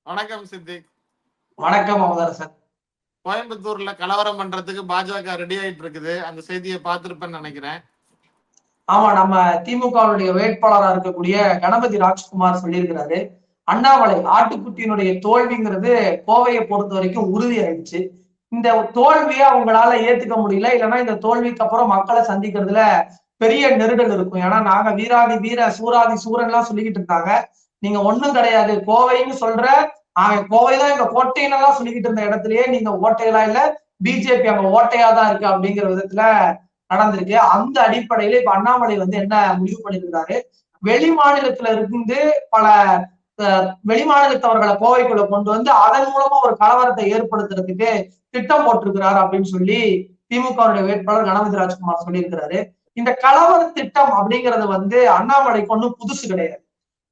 வணக்கம் சித்திக். வணக்கம் அமுதரசன். கோயம்புத்தூர்ல கலவரம் பண்றதுக்கு பாஜக ரெடி ஆயிட்டு இருக்குது. அந்த செய்தியை பார்த்திருப்பேன்னு நினைக்கிறேன். ஆமா, நம்ம திமுகவுடைய வேட்பாளராக இருக்கக்கூடிய கணபதி ராஜ்குமார் சொல்லியிருக்கிறாரு, அண்ணாமலை ஆட்டுக்குட்டியினுடைய தோல்விங்கிறது கோவையை பொறுத்த வரைக்கும் உறுதி ஆயிடுச்சு. இந்த தோல்வியை அவங்களால ஏத்துக்க முடியல. இல்லைன்னா இந்த தோல்விக்கு அப்புறம் மக்களை சந்திக்கிறதுல பெரிய நெருடல் இருக்கும். ஏன்னா நாங்க வீராதி வீர சூராதி சூரன் எல்லாம் சொல்லிக்கிட்டு இருக்காங்க. நீங்க ஒண்ணும் கிடையாது, கோவைன்னு சொல்ற கோவைதான் எங்க கோட்டைன்னு எல்லாம் சொல்லிக்கிட்டு இருந்த இடத்துலயே நீங்க ஓட்டையெல்லாம் இல்ல, பிஜேபி அங்க ஓட்டையா தான் இருக்கு அப்படிங்கிற விதத்துல நடந்திருக்கு. அந்த அடிப்படையில இப்ப அண்ணாமலை என்ன முடிவு பண்ணிருக்கிறாரு, வெளி மாநிலத்துல இருந்து பல வெளிமாநிலத்தவர்களை கோவைக்குள்ள கொண்டு வந்து அதன் மூலமா ஒரு கலவரத்தை ஏற்படுத்துறதுக்கு திட்டம் போட்டிருக்கிறார் அப்படின்னு சொல்லி திமுகவுடைய வேட்பாளர் கணபதி ராஜ்குமார் சொல்லியிருக்கிறாரு. இந்த கலவர திட்டம் அப்படிங்கிறது அண்ணாமலைக்கு ஒன்றும் புதுசு கிடையாது.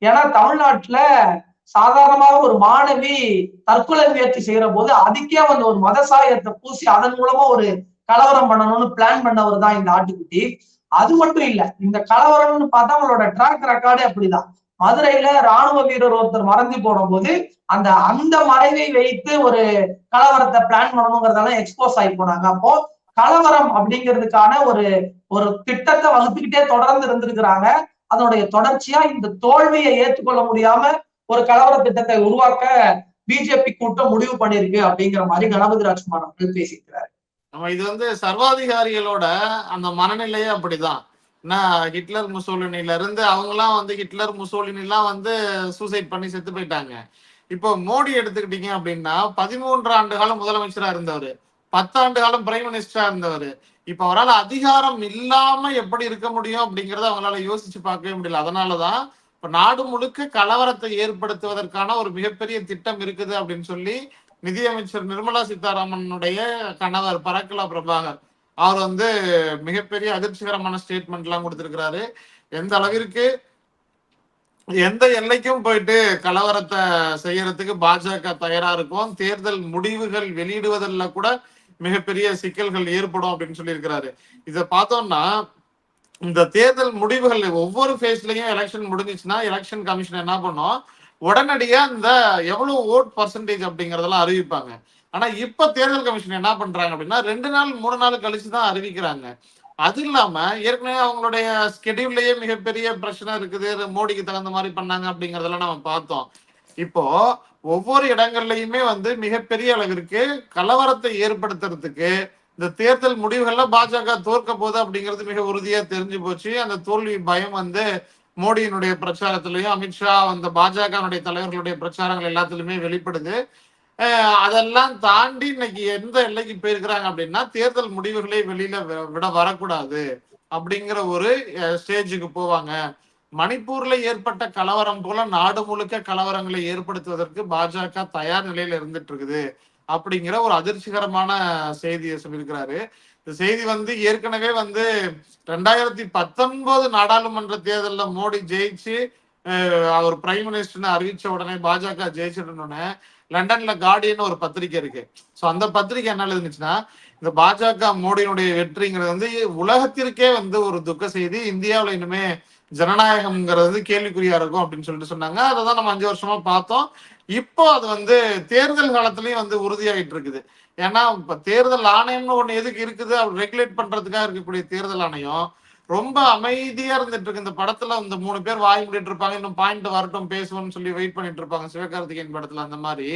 ஏன்னா தமிழ்நாட்டுல சாதாரணமாக ஒரு மாணவி தற்கொலை முயற்சி செய்யற போது அதுக்கே ஒரு மத சாயத்தை பூசி அதன் மூலமா ஒரு கலவரம் பண்ணணும்னு பிளான் பண்ணவர் தான் இந்த ஆட்டுக்குட்டி. அது மட்டும் இல்ல, இந்த கலவரம்னு பார்த்தா அவங்களோட ட்ராக் ரெக்கார்டே அப்படிதான். மதுரையில ராணுவ வீரர் ஒருத்தர் மறைஞ்சு போன போது அந்த மறைவை வைத்து ஒரு கலவரத்தை பிளான் பண்ணணுங்கிறதெல்லாம் எக்ஸ்போஸ் ஆகி போனாங்க. அப்போ கலவரம் அப்படிங்கிறதுக்கான ஒரு ஒரு திட்டத்தை வகுத்துக்கிட்டே தொடர்ந்து இருந்திருக்கிறாங்க. அதனுடைய தொடர்ச்சியா இந்த தோல்வியை ஏற்றுக்கொள்ள முடியாம ஒரு கலவர திட்டத்தை உருவாக்க பிஜேபி கூட்டம் முடிவு பண்ணிருக்கு அப்படிங்கிற மாதிரி கணபதி ராஜ்குமார் அவர்கள் பேசியிருக்கிறார். இது சர்வாதிகாரிகளோட அந்த மனநிலையே அப்படிதான். ஹிட்லர் முசோலினில இருந்து அவங்கலாம் ஹிட்லர் முசோலினிலாம் சூசைட் பண்ணி செத்து போயிட்டாங்க. இப்போ மோடி எடுத்துக்கிட்டீங்க அப்படின்னா 13 ஆண்டு காலம் முதலமைச்சரா இருந்தவர், 10 ஆண்டு காலம் பிரைம் மினிஸ்டரா இருந்தவர். இப்ப அவரால் அதிகாரம் இல்லாம எப்படி இருக்க முடியும் அப்படிங்கறத அவங்களால யோசிச்சு பார்க்கவே முடியல. அதனாலதான் இப்ப நாடு முழுக்க கலவரத்தை ஏற்படுத்துவதற்கான ஒரு மிகப்பெரிய திட்டம் இருக்குது அப்படின்னு சொல்லி நிதியமைச்சர் நிர்மலா சீதாராமனுடைய கணவர் பரக்கலா பிரபாகர் அவர் மிகப்பெரிய அதிர்ச்சிகரமான ஸ்டேட்மெண்ட் எல்லாம் கொடுத்திருக்கிறாரு. எந்த அளவிற்கு எந்த எல்லைக்கும் போயிட்டு கலவரத்தை செய்யறதுக்கு பாஜக தயாரா இருக்கும், தேர்தல் முடிவுகள் வெளியிடுவதில் கூட மிகப்பெரிய சிக்கல்கள் ஏற்படும் அப்படின்னு சொல்லி இருக்கிறாரு. இதை பார்த்தோம்னா இந்த தேர்தல் முடிவுகள் ஒவ்வொரு ஃபேஸ்லயும் எலெக்ஷன் முடிஞ்சிச்சுன்னா எலெக்ஷன் கமிஷன் என்ன பண்ணும், உடனடியா இந்த எவ்வளவு ஓட் பர்சன்டேஜ் அப்படிங்கறதெல்லாம் அறிவிப்பாங்க. ஆனா இப்ப தேர்தல் கமிஷன் என்ன பண்றாங்க அப்படின்னா 2 நாள் 3 நாள் கழிச்சுதான் அறிவிக்கிறாங்க. அது இல்லாம ஏற்கனவே அவங்களுடைய ஸ்கெடியூல்லயே மிகப்பெரிய பிரச்சனை இருக்குது, மோடிக்கு தகுந்த மாதிரி பண்ணாங்க அப்படிங்கறதெல்லாம் நம்ம பார்த்தோம். இப்போ ஒவ்வொரு இடங்கள்லயுமே மிகப்பெரிய அளவிற்கு கலவரத்தை ஏற்படுத்துறதுக்கு இந்த தேர்தல் முடிவுகள்ல பாஜக தோற்க போகுது அப்படிங்கிறது மிக உறுதியா தெரிஞ்சு போச்சு. அந்த தோல்வி பயம் மோடியினுடைய பிரச்சாரத்திலையும் அமித்ஷா பாஜகனுடைய தலைவர்களுடைய பிரச்சாரங்கள் எல்லாத்திலுமே வெளிப்படுது. அதெல்லாம் தாண்டி இன்னைக்கு எந்த எல்லைக்கு போயிருக்கிறாங்க அப்படின்னா தேர்தல் முடிவுகளை வெளியில விட வரக்கூடாது அப்படிங்கிற ஒரு ஸ்டேஜுக்கு போவாங்க. மணிப்பூர்ல ஏற்பட்ட கலவரம் போல நாடு முழுக்க கலவரங்களை ஏற்படுத்துவதற்கு பாஜக தயார் நிலையில இருந்துட்டு இருக்குது அப்படிங்கிற ஒரு அதிர்ச்சிகரமான செய்தியை சொல்லியிருக்கிறாரு. இந்த செய்தி ஏற்கனவே 2019 நாடாளுமன்ற தேர்தலில் மோடி ஜெயிச்சு அவர் பிரைம் மினிஸ்டர்னு அறிவிச்ச உடனே பாஜக ஜெயிச்சிடணும்னு லண்டன்ல கார்டியன் ஒரு பத்திரிகை இருக்கு. ஸோ அந்த பத்திரிகை என்ன எழுதுச்சுன்னா, இந்த பாஜக மோடியினுடைய வெற்றிங்கிறது உலகத்திற்கே ஒரு துக்க செய்தி, இந்தியாவில் இனிமே ஜனநாயகம்ங்கிறது கேள்விக்குறியா இருக்கும் அப்படின்னு சொல்லிட்டு சொன்னாங்க. அதைதான் நம்ம 5 வருஷமா பார்த்தோம். இப்போ அது தேர்தல் காலத்திலயும் உறுதியாயிட்டு இருக்குது. ஏன்னா இப்ப தேர்தல் ஆணையம்னு ஒண்ணு எதுக்கு இருக்குது, அவர் ரெகுலேட் பண்றதுக்காக இருக்கக்கூடிய தேர்தல் ஆணையம் ரொம்ப அமைதியா இருந்துட்டு இருக்கு. இந்த படத்துல 3 பேர் வாய் மூடிட்டு இருப்பாங்க, இன்னும் பாயிண்ட் வரட்டும் பேசுவோம்னு சொல்லி வெயிட் பண்ணிட்டு இருப்பாங்க சிவகார்த்திகேயன் படத்துல. அந்த மாதிரி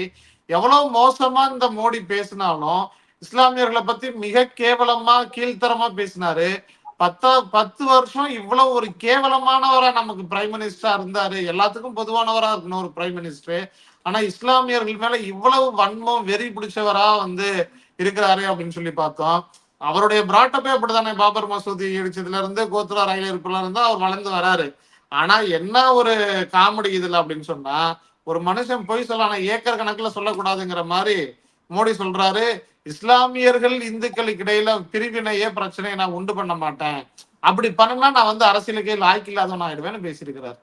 எவ்வளவு மோசமா இந்த மோடி பேசினாலும் இஸ்லாமியர்களை பத்தி மிக கேவலமா கீழ்த்தரமா பேசினாரு. 10 வருஷம் இவ்வளவு ஒரு கேவலமானவரா நமக்கு பிரைம் மினிஸ்டரா இருந்தாரு. எல்லாத்துக்கும் பொதுவானவரா இருக்கணும் ஒரு பிரைம் மினிஸ்டர். ஆனா இஸ்லாமியர்கள் மேல இவ்வளவு வன்மம் வெறி பிடிச்சவரா இருக்கிறாரு அப்படின்னு சொல்லி பார்த்தோம். அவருடைய பிராட்டப்பே அப்படித்தானே, பாபர் மசூதி இடிச்சதுல இருந்து கோத்ரா ரயில் இருப்புல இருந்து அவர் வளர்ந்து வராரு. ஆனா என்ன ஒரு காமெடி இதுல அப்படின்னு சொன்னா, ஒரு மனுஷன் பொய் சொல்லலாம் ஏக்கர் கணக்குல சொல்லக்கூடாதுங்கிற மாதிரி மோடி சொல்றாரு, இஸ்லாமியர்கள் இந்துக்களுக்கு இடையில பிரிவினையே பிரச்சனையை நான் உண்டு பண்ண மாட்டேன், அப்படி பண்ணா நான் அரசியலுக்கே லாய்க்கு இல்லாதவன் ஆயிடுவேன்னு பேசியிருக்கிறாரு.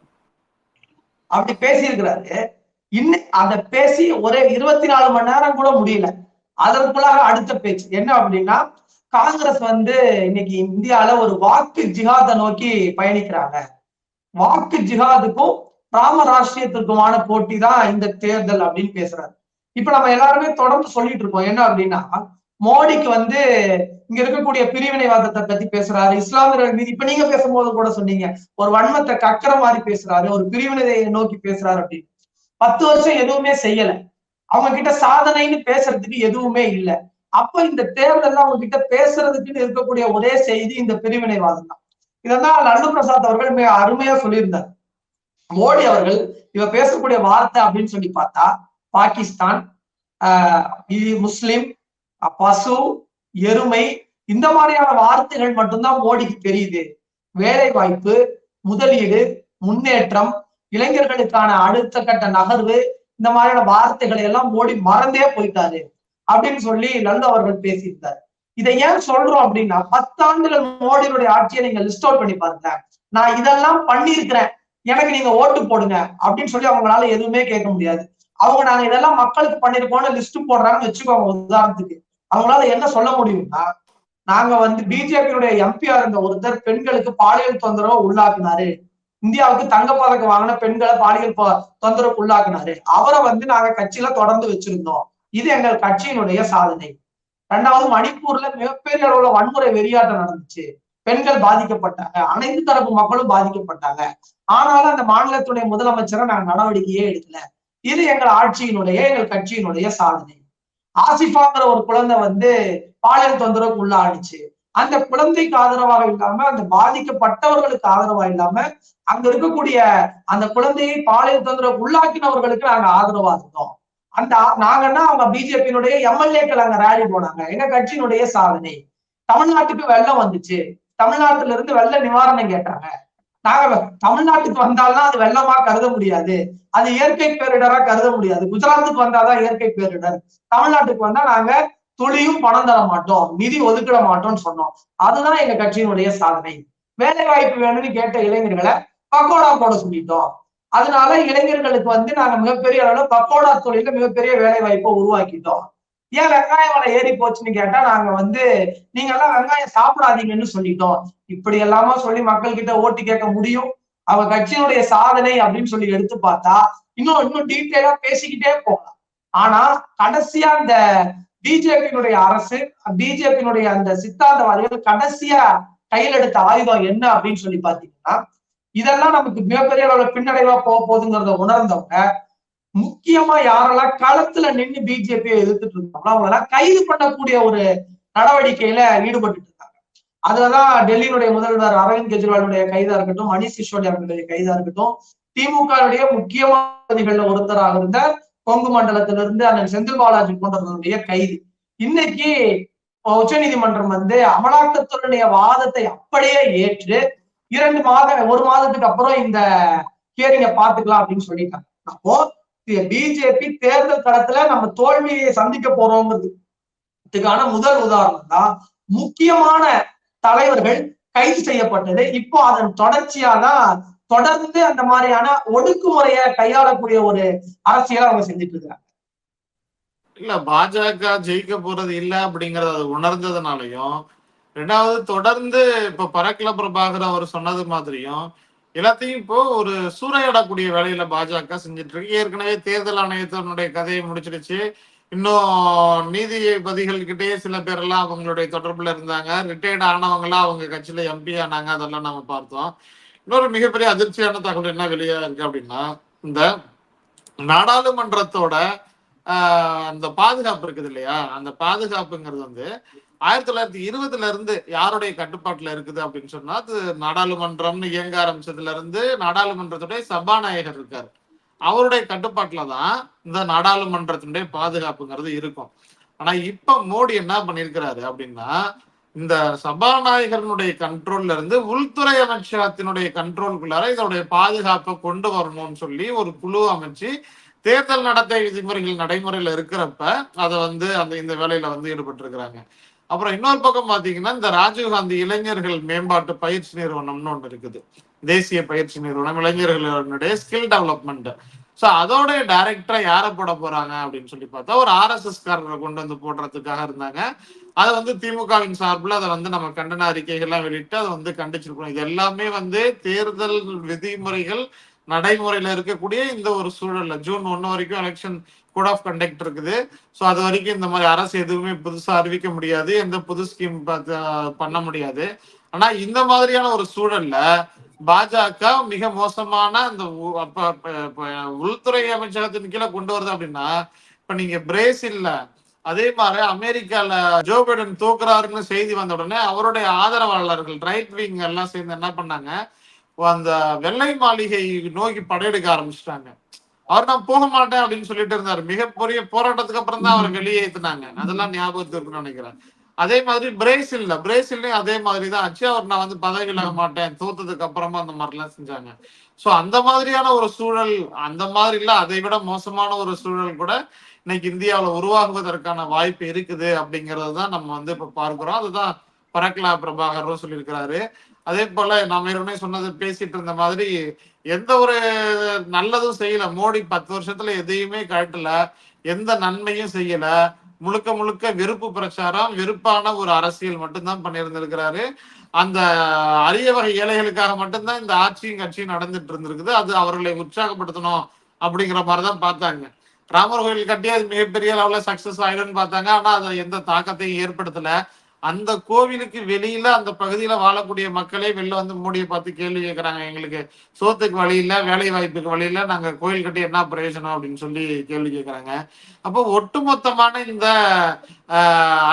அப்படி பேசியிருக்கிறாரு. இன்னும் அதை பேசி ஒரே 24 மணி நேரம் கூட முடியல. அதற்குள்ளாக அடுத்த பேச்சு என்ன அப்படின்னா, காங்கிரஸ் இன்னைக்கு இந்தியால ஒரு வாக்கு ஜிஹாதை நோக்கி பயணிக்கிறாங்க. வாக்கு ஜிஹாதுக்கும் ராமராஷ்டிரியத்திற்குமான போட்டி தான் இந்த தேர்தல் அப்படின்னு பேசுறாரு. இப்ப நம்ம எல்லாருமே தொடர்ந்து சொல்லிட்டு இருக்கோம் என்ன அப்படின்னா, மோடிக்கு வந்து இங்க இருக்கக்கூடிய பிரிவினைவாதத்தை பத்தி பேசுறாரு, இஸ்லாமியர்கள் மீது இப்ப நீங்க பேசும்போது கூட சொன்னீங்க ஒரு வன்மத்தை கக்கிற மாதிரி பேசுறாரு, ஒரு பிரிவினையை நோக்கி பேசுறாரு அப்படின்னு. 10 வருஷம் எதுவுமே செய்யல, அவங்க கிட்ட சாதனைன்னு பேசுறதுக்கு எதுவுமே இல்ல. அப்ப இந்த தேர்தல் அவங்க கிட்ட பேசுறதுக்குன்னு இருக்கக்கூடிய ஒரே செய்தி இந்த பிரிவினைவாதம் தான். இதெல்லாம் லல்லு பிரசாத் அவர்கள் மிக அருமையா சொல்லியிருந்தார். மோடி அவர்கள் இவ பேசக்கூடிய வார்த்தை அப்படின்னு சொல்லி பார்த்தா பாகிஸ்தான், முஸ்லிம், பசு, எருமை, இந்த மாதிரியான வார்த்தைகள் மட்டும்தான் மோடிக்கு தெரியுது. வேலை வாய்ப்பு, முதலீடு, முன்னேற்றம், இளைஞர்களுக்கான அடுத்த கட்ட நகர்வு, இந்த மாதிரியான வார்த்தைகளை எல்லாம் மோடி மறந்தே போயிட்டாரு அப்படின்னு சொல்லி லல்லு அவர்கள் பேசியிருந்தார். இதை ஏன் சொல்றோம் அப்படின்னா, 10 ஆண்டுகள் மோடியுடைய ஆட்சியை நீங்க லிஸ்ட் அவுட் பண்ணி பாருங்க, நான் இதெல்லாம் பண்ணியிருக்கிறேன், எனக்கு நீங்க ஓட்டு போடுங்க அப்படின்னு சொல்லி அவங்களால எதுவுமே கேட்க முடியாது. அவங்க நாங்க இதெல்லாம் மக்களுக்கு பண்ணிருக்கோம்னு லிஸ்ட் போடுறாங்கன்னு வச்சுக்கோங்க. உதாரணத்துக்கு அவங்களால என்ன சொல்ல முடியும்னா, நாங்க வந்து பிஜேபியுடைய எம்பியா இருந்த ஒருத்தர் பெண்களுக்கு பாலியல் தொந்தரவு உள்ளாக்குனாரு, இந்தியாவுக்கு தங்கப்பதக்கம் வாங்கின பெண்களை பாலியல் தொந்தரவுக்கு உள்ளாக்குனாரு, அவரை வந்து நாங்க கட்சியில தொடர்ந்து வச்சிருந்தோம், இது எங்கள் கட்சியினுடைய சாதனை. 2வது, மணிப்பூர்ல மிகப்பெரிய அளவுல வன்முறை வெறியாட்டம் நடந்துச்சு, பெண்கள் பாதிக்கப்பட்டாங்க, அனைத்து தரப்பு மக்களும் பாதிக்கப்பட்டாங்க, ஆனாலும் அந்த மாநிலத்துடைய முதலமைச்சரை நாங்க நடவடிக்கையே எடுக்கல, இது எங்கள் ஆட்சியினுடைய எங்கள் கட்சியினுடைய சாதனை. ஆசிஃபாங்கிற ஒரு குழந்தை வந்து பாலியல் தொந்தரவுக்கு உள்ளாடுச்சு, அந்த குழந்தைக்கு ஆதரவாக இல்லாம அந்த பாதிக்கப்பட்டவர்களுக்கு ஆதரவா இல்லாம அங்க இருக்கக்கூடிய அந்த குழந்தையை பாலியல் தொந்தரவுக்கு உள்ளாக்கினவர்களுக்கு நாங்க ஆதரவா இருந்தோம். அந்த நாங்கன்னா அவங்க பிஜேபியினுடைய எம்எல்ஏக்கள் அங்க ரேலி போனாங்க, எங்க கட்சியினுடைய சாதனை. தமிழ்நாட்டுக்கு வெள்ளம் வந்துச்சு, தமிழ்நாட்டுல இருந்து வெள்ள நிவாரணம் கேட்டாங்க, நாங்க தமிழ்நாட்டுக்கு வந்தால்தான் அது வெள்ளமா கருத முடியாது, அது இயற்கை பேரிடரா கருத முடியாது, குஜராத்துக்கு வந்தாதான் இயற்கை பேரிடர், தமிழ்நாட்டுக்கு வந்தா நாங்க துளியும் பணம் தர மாட்டோம், நிதி ஒதுக்கிட மாட்டோம்னு சொன்னோம். அதுதான் எங்க கட்சியினுடைய சாதனை. வேலை வாய்ப்பு வேணும்னு கேட்ட இளைஞர்களை பக்கோடா போட சொல்லிட்டோம், அதனால இளைஞர்களுக்கு வந்து நாங்க மிகப்பெரிய அளவுல பக்கோடா தொழில மிகப்பெரிய வேலை வாய்ப்பை உருவாக்கிட்டோம். ஏன் வெங்காய விலை ஏறி போச்சுன்னு கேட்டா நாங்க வந்து நீங்க எல்லாம் வெங்காயம் சாப்பிடாதீங்கன்னு சொல்லிட்டோம். இப்படி எல்லாமா சொல்லி மக்கள் கிட்ட ஓட்டு கேட்க முடியும்? அவங்க கட்சியினுடைய சாதனை அப்படின்னு சொல்லி எடுத்து பார்த்தா இன்னும் டீட்டெயிலா பேசிக்கிட்டே போகலாம். ஆனா கடைசியா இந்த பிஜேபியினுடைய அரசு, பிஜேபியினுடைய அந்த சித்தாந்தவாதிகள் கடைசியா கையில் எடுத்த ஆயுதம் என்ன அப்படின்னு சொல்லி பாத்தீங்கன்னா, இதெல்லாம் நமக்கு மிகப்பெரிய அளவுல பின்னடைவா போக போகுதுங்கிறத உணர்ந்தவங்க முக்கியமா யாரெல்லாம் களத்துல நின்று பிஜேபியை எதிர்த்துட்டு இருந்தாங்களோ அவங்களெல்லாம் கைது பண்ணக்கூடிய ஒரு நடவடிக்கையில ஈடுபட்டு இருக்காங்க. அதுலதான் டெல்லியினுடைய முதல்வர் அரவிந்த் கெஜ்ரிவாலுடைய கைதா இருக்கட்டும், மணிஷ் சிசோடியாவுடைய கைதா இருக்கட்டும், திமுகவுடைய முக்கியமான ஒருத்தராக இருந்த கொங்கு மண்டலத்திலிருந்து அண்ணன் செந்தில் பாலாஜி போன்றவர்களுடைய கைது. இன்னைக்கு உச்ச நீதிமன்றம் வந்து அமலாக்கத்துறையுடைய வாதத்தை அப்படியே ஏற்று 1 மாதத்துக்கு அப்புறம் இந்த ஹியரிங்க பாத்துக்கலாம் அப்படின்னு சொல்லிட்டாங்க. அப்போ பிஜேபி தேர்தல் களத்துல நம்ம தோல்வியை சந்திக்க போறோங்கிறதுக்கான முதல் உதாரணம் தான் முக்கியமான தலைவர்கள் கைது செய்யப்பட்டது. இப்போ அதன் தொடர்ச்சியா தான் தொடர்ந்து அந்த மாதிரியான ஒடுக்குமுறையை கையாளக்கூடிய ஒரு அரசியலை அவங்க செஞ்சுட்டு இருக்காங்க. இல்ல, பாஜக ஜெயிக்க போறது இல்ல அப்படிங்கறத அது உணர்ந்ததுனாலையும், 2வது தொடர்ந்து இப்ப பரக்கில பிரபாகர் அவர் சொன்னது மாதிரியும் எல்லாத்தையும் இப்போ ஒரு சூறையாடக்கூடிய வேலையில பாஜக செஞ்சுட்டு இருக்கு. ஏற்கனவே தேர்தல் ஆணையத்தினுடைய கதையை முடிச்சிருச்சு. இன்னும் நீதிபதிகள் கிட்டேயே சில பேர் எல்லாம் அவங்களுடைய தொடர்புல இருந்தாங்க, ரிட்டையர்ட் ஆனவங்க எல்லாம் அவங்க கட்சியில எம்பி ஆனாங்க, அதெல்லாம் நம்ம பார்த்தோம். இன்னொரு மிகப்பெரிய அதிர்ச்சியான தகவல் என்ன வெளியா இருக்கு அப்படின்னா, இந்த நாடாளுமன்றத்தோட அந்த பாதுகாப்பு இருக்குது இல்லையா, அந்த பாதுகாப்புங்கிறது வந்து 1920 இருந்து யாருடைய கட்டுப்பாட்டுல இருக்குது அப்படின்னு சொன்னா, அது நாடாளுமன்றம்னு இயங்க ஆரம்பிச்சதுல இருந்து நாடாளுமன்றத்துடைய சபாநாயகர் இருக்காரு, அவருடைய கட்டுப்பாட்டுலதான் இந்த நாடாளுமன்றத்தினுடைய பாதுகாப்புங்கிறது இருக்கும். ஆனா இப்ப மோடி என்ன பண்ணிருக்கிறாரு அப்படின்னா, இந்த சபாநாயகனுடைய கண்ட்ரோல்ல இருந்து உள்துறை அமைச்சகத்தினுடைய கண்ட்ரோலுக்குள்ளார இதனுடைய பாதுகாப்பை கொண்டு வரணும்னு சொல்லி ஒரு குழு அமைச்சு தேர்தல் நடத்தை விதிமுறைகள் நடைமுறையில இருக்கிறப்ப அதை வந்து இந்த வேலையில வந்து ஈடுபட்டு இருக்கிறாங்க. அப்புறம் இன்னொரு பக்கம் பாத்தீங்கன்னா, இந்த ராஜீவ்காந்தி இளைஞர்கள் மேம்பாட்டு பயிற்சி நிறுவனம்னு ஒண்ணு இருக்குது, தேசிய பயிற்சி நிறுவனம், இளைஞர்களுடைய ஸ்கில் டெவலப்மெண்ட். சோ அதோட டைரக்டரா யாரை போட போறாங்க அப்படின்னு சொல்லி பார்த்தா ஒரு RSS காரரை கொண்டு வந்து போடுறதுக்காக இருந்தாங்க. அதை வந்து திமுகவின் சார்பில் அதை வந்து நம்ம கண்டன அறிக்கைகள்லாம் வெளியிட்டு அதை வந்து கண்டிச்சிருக்கோம். இது எல்லாமே வந்து தேர்தல் விதிமுறைகள் நடைமுறையில இருக்கக்கூடிய இந்த ஒரு சூழல்ல ஜூன் 1 வரைக்கும் எலெக்ஷன் கோட் ஆஃப் கண்டக்ட் இருக்குது. ஸோ அது வரைக்கும் இந்த மாதிரி அரசு எதுவுமே புதுசா அறிவிக்க முடியாது, எந்த புது ஸ்கீம் பண்ண முடியாது. ஆனா இந்த மாதிரியான ஒரு சூழல்ல பாஜக மிக மோசமான அந்த உள்துறை அமைச்சகத்தின் கீழே கொண்டு வருது அப்படின்னா, இப்ப நீங்க பிரேசில்ல அதே மாதிரி அமெரிக்கால ஜோ பைடன் தூக்குறாருன்னு செய்தி வந்த உடனே அவருடைய ஆதரவாளர்கள் ரைட் விங் எல்லாம் சேர்ந்து என்ன பண்ணாங்க, அந்த வெள்ளை மாளிகை நோக்கி படையெடுக்க ஆரம்பிச்சிட்டாங்க. அவர் நான் போக மாட்டேன் அப்படின்னு சொல்லிட்டு இருந்தாரு. மிகப்பெரிய போராட்டத்துக்கு அப்புறம் தான் அவரை வெளியேற்றினாங்க. அதெல்லாம் ஞாபகத்துக்கு இருக்குன்னு நினைக்கிறேன். அதே மாதிரி பிரேசில்லையும் அதே மாதிரி தான் ஆச்சு. அவர் நான் வந்து பதவி விலக மாட்டேன் தோத்ததுக்கு அப்புறமா அந்த மாதிரிலாம் செஞ்சாங்க. சோ அந்த மாதிரியான ஒரு சூழல், அந்த மாதிரி இல்ல அதை விட மோசமான ஒரு சூழல் கூட இன்னைக்கு இந்தியாவில் உருவாகுவதற்கான வாய்ப்பு இருக்குது அப்படிங்கிறது தான் நம்ம வந்து இப்ப பார்க்கிறோம். அதுதான் பரக்லா பிரபாகரும் சொல்லியிருக்கிறாரு. அதே போல நாம ஏற்கனவே சொன்னது பேசிட்டு இருந்த மாதிரி எந்த ஒரு நல்லதும் செய்யல. மோடி 10 வருஷத்துல எதையுமே காட்டல, எந்த நன்மையும் செய்யல. முழுக்க முழுக்க வெறுப்பு பிரச்சாரம், வெறுப்பான ஒரு அரசியல் மட்டும்தான் பண்ணியிருந்திருக்கிறாரு. அந்த அரிய வகை ஏழைகளுக்காக மட்டும்தான் இந்த ஆட்சியும் கட்சியும் நடந்துட்டு இருந்திருக்குது. அது அவர்களை உற்சாகப்படுத்தணும் அப்படிங்கிற மாதிரிதான் பார்த்தாங்க. ராமர் கோயில் கட்டி அது மிகப்பெரிய அளவுல சக்சஸ் ஆயிடும்னு பார்த்தாங்க. ஆனா அது எந்த தாக்கத்தையும் ஏற்படுத்தல. அந்த கோவிலுக்கு வெளியில அந்த பகுதியில வாழக்கூடிய மக்களே வெளில வந்து மோடியை பார்த்து கேள்வி கேட்கிறாங்க, எங்களுக்கு சோத்துக்கு வழி இல்ல, வேலை வாய்ப்புக்கு வழி இல்ல, நாங்க கோயில் கட்டி என்ன பிரயோஜனம் அப்படின்னு சொல்லி கேள்வி கேட்கிறாங்க. அப்போ ஒட்டுமொத்தமான இந்த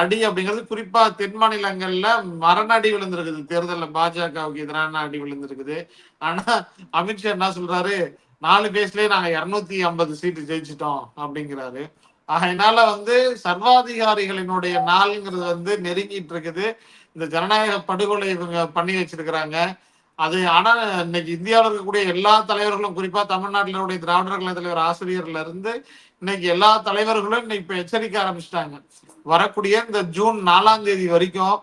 அடி அப்படிங்கிறது குறிப்பா தென் மாநிலங்கள்ல மரண அடி விழுந்திருக்குது. தேர்தலில் பாஜகவுக்கு எதிரான அடி விழுந்திருக்குது. ஆனா அமித்ஷா என்ன சொல்றாரு, 4 பேஸ்லயே நாங்க 250 சீட்டு ஜெயிச்சிட்டோம் அப்படிங்கிறாரு. அதனால வந்து சர்வாதிகாரிகளினுடைய நாள்ங்கிறது வந்து நெருங்கிட்டு இருக்குது. இந்த ஜனநாயக படுகொலை இவங்க பண்ணி வச்சிருக்கிறாங்க. அது ஆனா இன்னைக்கு இந்தியாவில் இருக்கக்கூடிய எல்லா தலைவர்களும், குறிப்பா தமிழ்நாட்டிலுடைய திராவிடர் கழக தலைவர் ஆசிரியர்ல இருந்து இன்னைக்கு எல்லா தலைவர்களும் இன்னைக்கு இப்ப எச்சரிக்க ஆரம்பிச்சிட்டாங்க. வரக்கூடிய இந்த ஜூன் 4ஆம் தேதி வரைக்கும்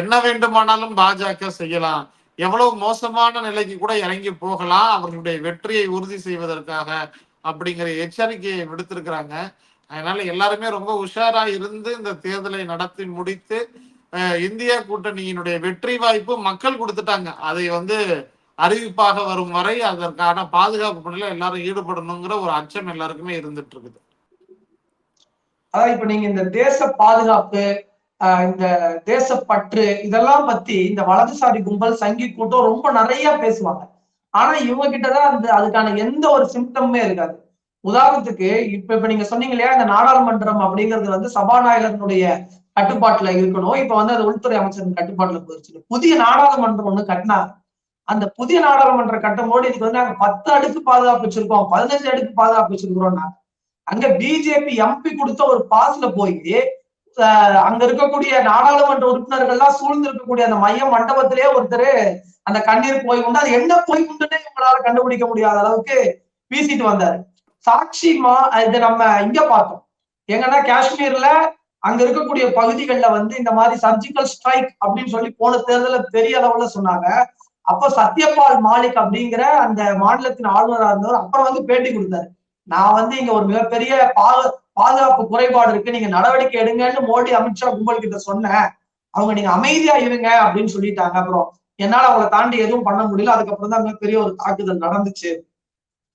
என்ன வேண்டுமானாலும் பாஜக செய்யலாம், எவ்வளவு மோசமான நிலைக்கு கூட இறங்கி போகலாம் அவர்களுடைய வெற்றியை உறுதி செய்வதற்காக அப்படிங்கிற எச்சரிக்கையை விடுத்திருக்கிறாங்க. அதனால எல்லாருமே ரொம்ப உஷாரா இருந்து இந்த தேர்தலை நடத்தி முடித்து இந்தியா கூட்டணியினுடைய வெற்றி வாய்ப்பு மக்கள் கொடுத்துட்டாங்க. அதை வந்து அறிவிப்பாக வரும் வரை அதற்கான பாதுகாப்பு பணியில எல்லாரும் ஈடுபடணுங்கிற ஒரு அச்சம் எல்லாருக்குமே இருந்துட்டு இருக்குது. அதான் இப்ப நீங்க இந்த தேச பாதுகாப்பு, இந்த தேசப்பற்று இதெல்லாம் பத்தி இந்த வலதுசாரி கும்பல் சங்கி கூட்டம் ரொம்ப நிறைய பேசுவாங்க. ஆனா இவங்க கிட்டதான் அந்த அதுக்கான எந்த ஒரு சிம்டமுமே இருக்காது. உதாரணத்துக்கு இப்ப நீங்க சொன்னீங்க இல்லையா, இந்த நாடாளுமன்றம் அப்படிங்கிறது வந்து சபாநாயகருடைய கட்டுப்பாட்டுல இருக்கணும். இப்ப வந்து அது உள்துறை அமைச்சரின் கட்டுப்பாட்டுல போயிருச்சு. புதிய நாடாளுமன்றம் ஒண்ணு கட்டினா அந்த புதிய நாடாளுமன்றம் கட்டும் போது இதுக்கு வந்து நாங்க 10 அடுக்கு பாதுகாப்பு வச்சிருக்கோம், 15 அடுக்கு பாதுகாப்பு வச்சிருக்கிறோம். அங்க பிஜேபி எம்பி கொடுத்த ஒரு பாஸ்ல போய் அங்க இருக்கக்கூடிய நாடாளுமன்ற உறுப்பினர்கள்லாம் சூழ்ந்து இருக்கக்கூடிய அந்த மைய மண்டபத்திலேயே ஒருத்தர் அந்த கண்ணீர் போய் உண்டு, அது என்ன போய் உண்டுன்னே உங்களால கண்டுபிடிக்க முடியாத அளவுக்கு வீசிட்டு வந்தாரு. சாட்சிமா இதை நம்ம இங்க பார்த்தோம். எங்கன்னா காஷ்மீர்ல அங்க இருக்கக்கூடிய பகுதிகளில் வந்து இந்த மாதிரி சர்ஜிக்கல் ஸ்ட்ரைக் அப்படின்னு சொல்லி போன தேர்தலில் பெரிய அளவுல சொன்னாங்க. அப்ப சத்யபால் மாலிக் அப்படிங்கிற அந்த மாநிலத்தின் ஆளுநராக இருந்தவர் அப்புறம் வந்து பேட்டி கொடுத்தாரு. நான் வந்து இங்க ஒரு மிகப்பெரிய பாதுகாப்பு குறைபாடு இருக்கு, நீங்க நடவடிக்கை எடுங்கன்னு மோடி அமித்ஷா கும்பல் கிட்ட சொன்னேன். அவங்க நீங்க அமைதியா இருங்க அப்படின்னு சொல்லிட்டாங்க. அப்புறம் என்னால அவங்களை தாண்டி எதுவும் பண்ண முடியல, அதுக்கப்புறம் தான் மிகப்பெரிய ஒரு தாக்குதல் நடந்துச்சு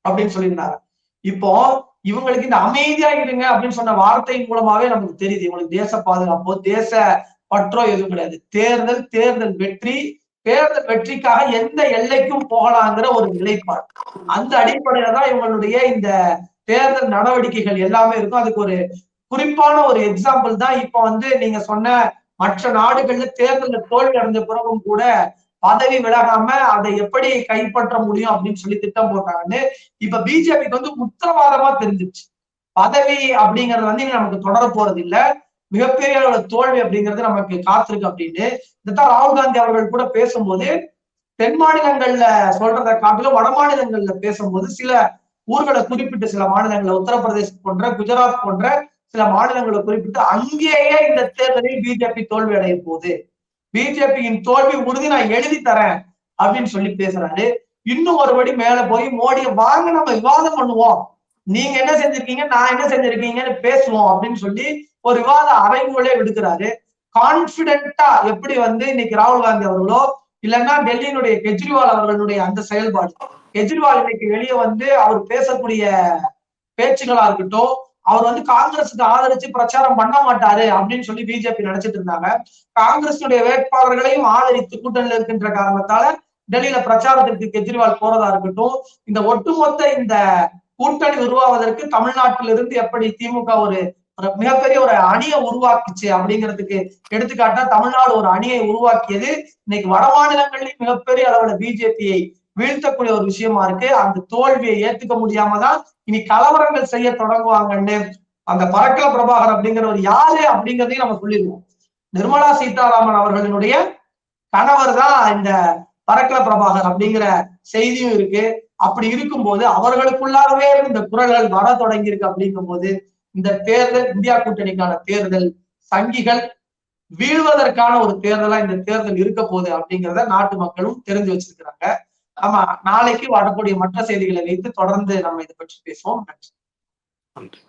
அப்படின்னு சொல்லியிருந்தாங்க. இப்போ இவங்களுக்கு இந்த அமைதியா இருங்க அப்படின்னு சொன்ன வார்த்தையின் மூலமாவே நமக்கு தெரியுது இவங்களுக்கு தேச பாதுகாப்போ தேச பற்றோ எதுவும் கிடையாது. தேர்தல் வெற்றிக்காக எந்த எல்லைக்கும் போகலாங்கிற ஒரு நிலைப்பாடு. அந்த அடிப்படையில தான் இவங்களுடைய இந்த தேர்தல் நடவடிக்கைகள் எல்லாமே இருக்கும். அதுக்கு ஒரு குறிப்பான ஒரு எக்ஸாம்பிள் தான் இப்ப வந்து நீங்க சொன்ன மற்ற நாடுகள்ல தேர்தலில் தோல்வி அடைஞ்ச பிறகும் கூட பதவி விலகாம அதை எப்படி கைப்பற்ற முடியும் அப்படின்னு சொல்லி திட்டம் போட்டாங்கன்னு இப்ப பிஜேபிக்கு வந்து உத்தரவாதமா தெரிஞ்சிருச்சு. பதவி அப்படிங்கறது வந்து நமக்கு தொடர போறது இல்ல, மிகப்பெரிய தோல்வி அப்படிங்கிறது நமக்கு காத்திருக்கு அப்படின்னு இதான் ராகுல் காந்தி அவர்கள் கூட பேசும்போது தென் மாநிலங்கள்ல சொல்றதை காட்டிலும் வட மாநிலங்கள்ல பேசும்போது சில ஊர்களை குறிப்பிட்டு, சில மாநிலங்களை உத்தரப்பிரதேசம் போன்ற குஜராத் போன்ற சில மாநிலங்களை குறிப்பிட்டு அங்கேயே இந்த தேர்தலில் பிஜேபி தோல்வி அடைய போகுது, பிஜேபியின் தோல்வி உறுதி நான் எழுதி தரேன் அப்படின்னு சொல்லி பேசுறாரு. இன்னும் ஒருபடி மேல போய் மோடியை வாங்க நம்ம விவாதம் பண்ணுவோம், நீங்க என்ன செஞ்சிருக்கீங்க நான் என்ன செஞ்சிருக்கீங்கன்னு பேசுவோம் அப்படின்னு சொல்லி ஒரு விவாத அறைகூலே விடுக்கிறாரு. கான்பிடென்டா எப்படி வந்து இன்னைக்கு ராகுல் காந்தி அவர்களோ இல்லைன்னா டெல்லியினுடைய கெஜ்ரிவால் அவர்களுடைய அந்த செயல்பாடு, கெஜ்ரிவால் இன்னைக்கு வெளியே வந்து அவர் பேசக்கூடிய பேச்சுகளா இருக்கட்டும், அவர் வந்து காங்கிரஸுக்கு ஆதரிச்சு பிரச்சாரம் பண்ண மாட்டாரு அப்படின்னு சொல்லி பிஜேபி நினைச்சிட்டு இருந்தாங்க. காங்கிரசுடைய வேட்பாளர்களையும் ஆதரித்து கூட்டணியில் இருக்கின்ற காரணத்தால டெல்லியில பிரச்சாரத்திற்கு கெஜ்ரிவால் போறதா இருக்கட்டும், இந்த ஒட்டுமொத்த இந்த கூட்டணி உருவாவதற்கு தமிழ்நாட்டிலிருந்து எப்படி திமுக ஒரு மிகப்பெரிய ஒரு அணியை உருவாக்குச்சு அப்படிங்கிறதுக்கு எடுத்துக்காட்டா தமிழ்நாடு ஒரு அணியை உருவாக்கியது. இன்னைக்கு வட மாநிலங்களிலும் மிகப்பெரிய அளவுல பிஜேபியை வீழ்த்தக்கூடிய ஒரு விஷயமா இருக்கு. அந்த தோல்வியை ஏத்துக்க முடியாம தான் இனி கலவரங்கள் செய்ய தொடங்குவாங்கன்னு அந்த பரக்கல பிரபாகர் அப்படிங்கிறவர் யாரு அப்படிங்கிறதையும் நம்ம சொல்லிடுவோம். நிர்மலா சீதாராமன் அவர்களினுடைய கணவர் தான் இந்த பரக்கல பிரபாகர் அப்படிங்கிற செய்தியும் இருக்கு. அப்படி இருக்கும்போது அவர்களுக்குள்ளாகவே இந்த குரல்கள் வர தொடங்கி இருக்கு. அப்படிங்கும் போது இந்த தேர்தல் இந்தியா கூட்டணிக்கான தேர்தல் சங்கிகள் வீழ்வதற்கான ஒரு தேர்தலா இந்த தேர்தல் இருக்க போகுது அப்படிங்கிறத நாட்டு மக்களும் தெரிஞ்சு வச்சிருக்கிறாங்க. ஆமா, நாளைக்கு வரக்கூடிய மற்ற செய்திகளை வைத்து தொடர்ந்து நம்ம இதை பற்றி பேசுவோம். நன்றி.